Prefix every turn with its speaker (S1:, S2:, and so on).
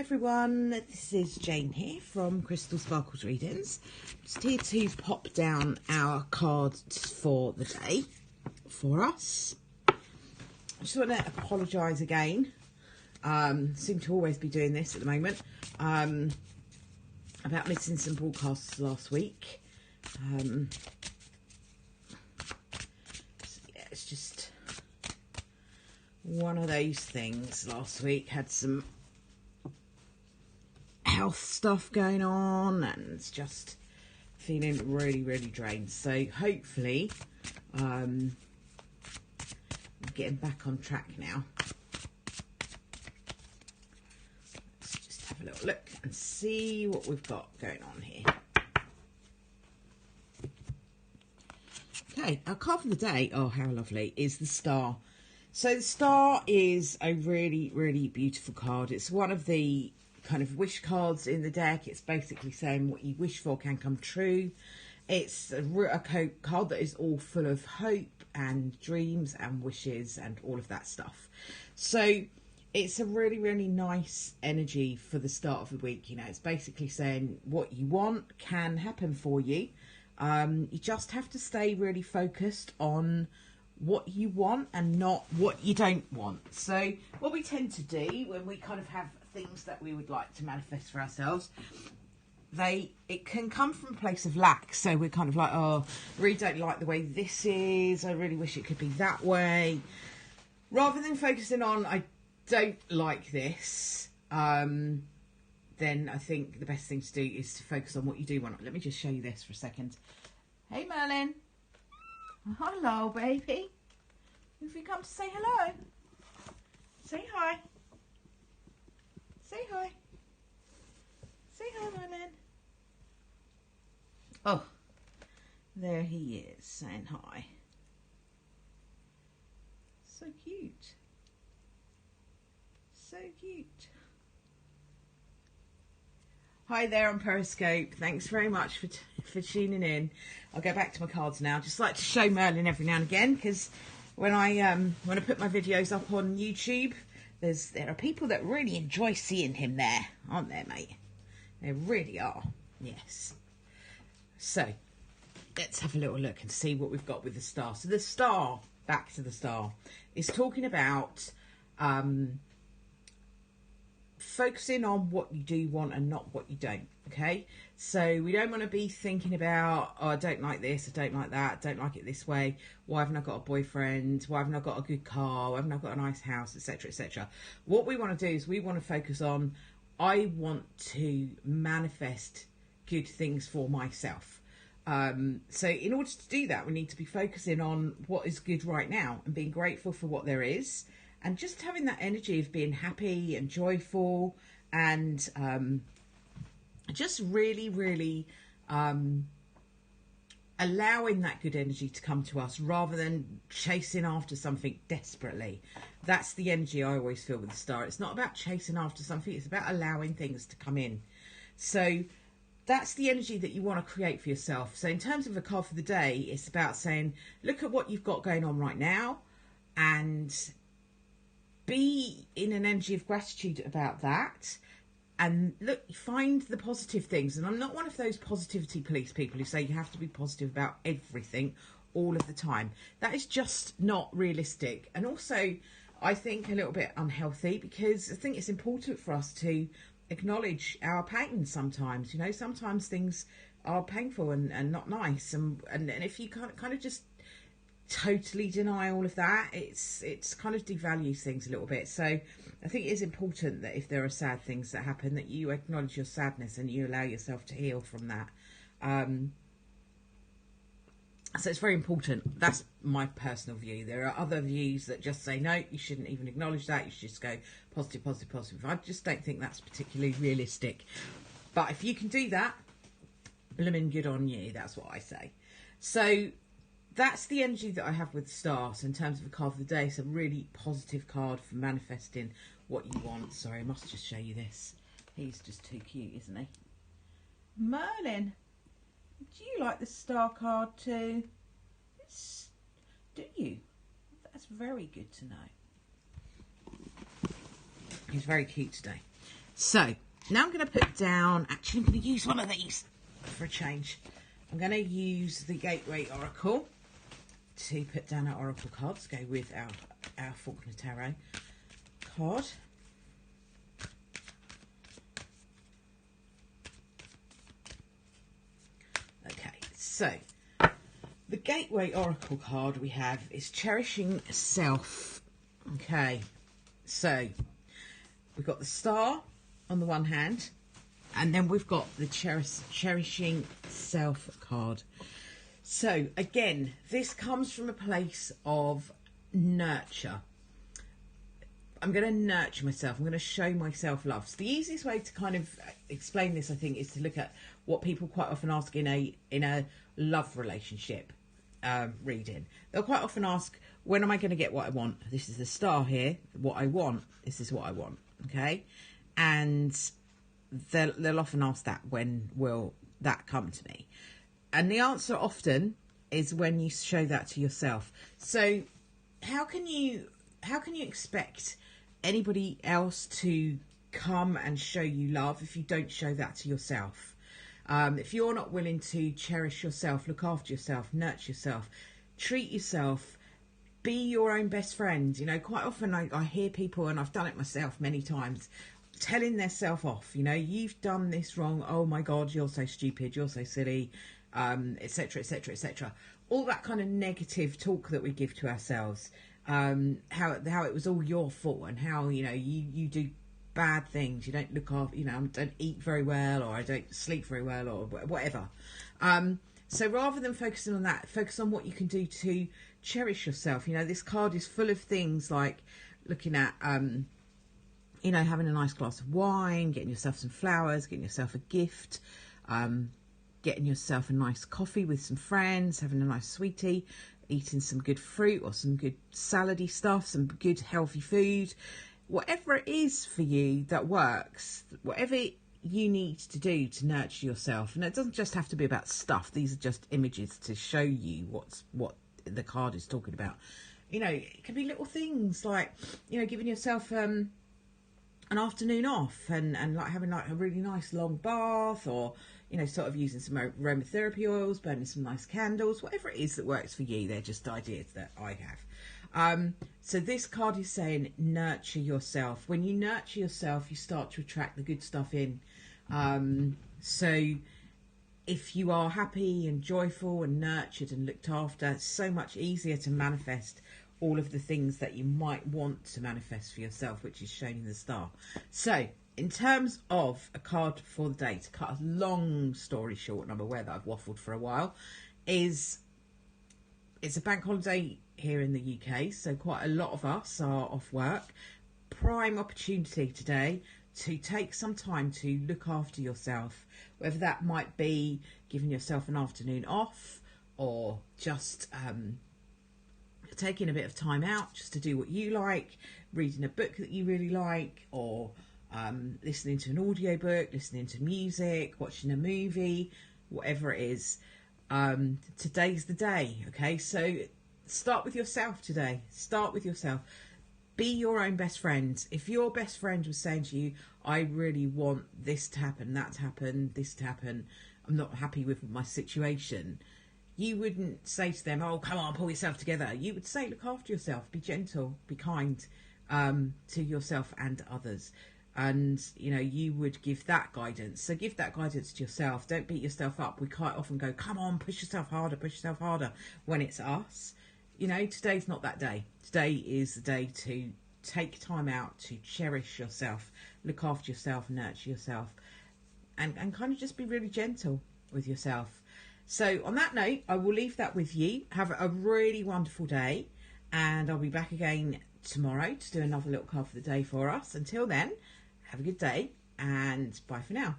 S1: everyone, this is Jane here from Crystal Sparkles Readings. Just here to pop down our cards for the day for us. I just want to apologise again. Seem to always be doing this at the moment. About missing some broadcasts last week. So yeah, it's just one of those things. Last week had some health stuff going on and it's just feeling really drained, so hopefully I'm getting back on track now. Let's just have a little look and see what we've got going on here. Okay, our card for the day, oh how lovely, is the Star. So the Star is a really beautiful card. It's one of the kind of wish cards in the deck. It's basically saying what you wish for can come true. It's a card that is all full of hope and dreams and wishes and all of that stuff. So it's a really nice energy for the start of the week. You know, it's basically saying what you want can happen for you. You just have to stay really focused on what you want and not what you don't want. So what we tend to do when we kind of have things that we would like to manifest for ourselves, it can come from a place of lack. So we're kind of like, oh, I really don't like the way this is, I really wish it could be that way. Rather than focusing on I don't like this, then I think the best thing to do is to focus on what you do want. Let me just show you this for a second. Hey Merlin. Hello baby. If you come to say hello, say hi. Say hi. Say hi, Merlin. Oh, there he is saying hi. So cute. So cute. Hi there on Periscope. Thanks very much for tuning in. I'll go back to my cards now. Just like to show Merlin every now and again, because when I put my videos up on YouTube, there are people that really enjoy seeing him there, aren't there, mate? They really are. Yes. So let's have a little look and see what we've got with the Star. So the Star, back to the Star, is talking about focusing on what you do want and not what you don't. Okay, so we don't want to be thinking about, oh, I don't like this, I don't like that, I don't like it this way, why haven't I got a boyfriend, why haven't I got a good car, why haven't I got a nice house, etc, etc. What we want to do is we want to focus on, I want to manifest good things for myself. So in order to do that, we need to be focusing on what is good right now and being grateful for what there is, and just having that energy of being happy and joyful and just really allowing that good energy to come to us rather than chasing after something desperately. That's the energy I always feel with the Star. It's not about chasing after something, it's about allowing things to come in. So that's the energy that you want to create for yourself. So in terms of a card for the day, it's about saying, look at what you've got going on right now and be in an energy of gratitude about that. And look, find the positive things. And I'm not one of those positivity police people who say you have to be positive about everything all of the time. That is just not realistic. And also, I think a little bit unhealthy, because I think it's important for us to acknowledge our pain sometimes. You know, sometimes things are painful and not nice. And if you kind of just totally deny all of that, it's kind of devalues things a little bit. So I think it is important that if there are sad things that happen, that you acknowledge your sadness and you allow yourself to heal from that. So it's very important. That's my personal view. There are other views that just say, no, you shouldn't even acknowledge that. You should just go positive. I just don't think that's particularly realistic. But if you can do that, blimmin' good on you. That's what I say. So that's the energy that I have with stars in terms of a card for the day. It's a really positive card for manifesting what you want. Sorry, I must just show you this. He's just too cute, isn't he? Merlin, do you like the Star card too? Do you? That's very good to know. He's very cute today. So now I'm going to put down, actually I'm going to use one of these for a change. I'm going to use the Gateway Oracle to put down our Oracle cards, go with our Faulkner Tarot card. Okay, so the Gateway Oracle card we have is Cherishing Self. Okay, so we've got the Star on the one hand, and then we've got the Cherishing Self card. So again, this comes from a place of nurture. I'm going to nurture myself. I'm going to show myself love. So the easiest way to kind of explain this, I think, is to look at what people quite often ask in a love relationship reading. They'll quite often ask, when am I going to get what I want? This is the Star here. What I want. This is what I want. Okay, and they'll often ask that, when will that come to me? And the answer often is when you show that to yourself. So how can you expect anybody else to come and show you love if you don't show that to yourself? If you're not willing to cherish yourself, look after yourself, nurture yourself, treat yourself, be your own best friend. You know, quite often I hear people, and I've done it myself many times, telling themselves off. You know, you've done this wrong. Oh my God, you're so stupid. You're so silly, etc., etc., etc. All that kind of negative talk that we give to ourselves. How it was all your fault, and how, you know, you do bad things. You don't look after, you know, don't eat very well, or I don't sleep very well, or whatever. So rather than focusing on that, focus on what you can do to cherish yourself. You know, this card is full of things like looking at, you know, having a nice glass of wine, getting yourself some flowers, getting yourself a gift, getting yourself a nice coffee with some friends, having a nice sweetie, eating some good fruit or some good salady stuff, some good healthy food, whatever it is for you that works, whatever you need to do to nurture yourself. And it doesn't just have to be about stuff. These are just images to show you what the card is talking about. You know, it can be little things like, you know, giving yourself an afternoon off, and like having like a really nice long bath, or, you know, sort of using some aromatherapy oils, burning some nice candles, whatever it is that works for you. They're just ideas that I have. So this card is saying nurture yourself. When you nurture yourself, you start to attract the good stuff in. So if you are happy and joyful and nurtured and looked after, it's so much easier to manifest all of the things that you might want to manifest for yourself, which is shown in the Star. So in terms of a card for the day, to cut a long story short, and I'm aware that I've waffled for a while, is it's a bank holiday here in the UK, so quite a lot of us are off work. Prime opportunity today to take some time to look after yourself, whether that might be giving yourself an afternoon off, or just taking a bit of time out just to do what you like, reading a book that you really like, or listening to an audiobook, listening to music, watching a movie, whatever it is. Today's the day. Okay, so start with yourself today. Start with yourself. Be your own best friend. If your best friend was saying to you, I really want this to happen, that to happen, this to happen, I'm not happy with my situation, you wouldn't say to them, oh, come on, pull yourself together. You would say, look after yourself, be gentle, be kind to yourself and others. And, you know, you would give that guidance. So give that guidance to yourself. Don't beat yourself up. We quite often go, come on, push yourself harder when it's us. You know, today's not that day. Today is the day to take time out to cherish yourself, look after yourself, nurture yourself, and kind of just be really gentle with yourself. So on that note, I will leave that with you. Have a really wonderful day, and I'll be back again tomorrow to do another little card for the day for us. Until then, have a good day, and bye for now.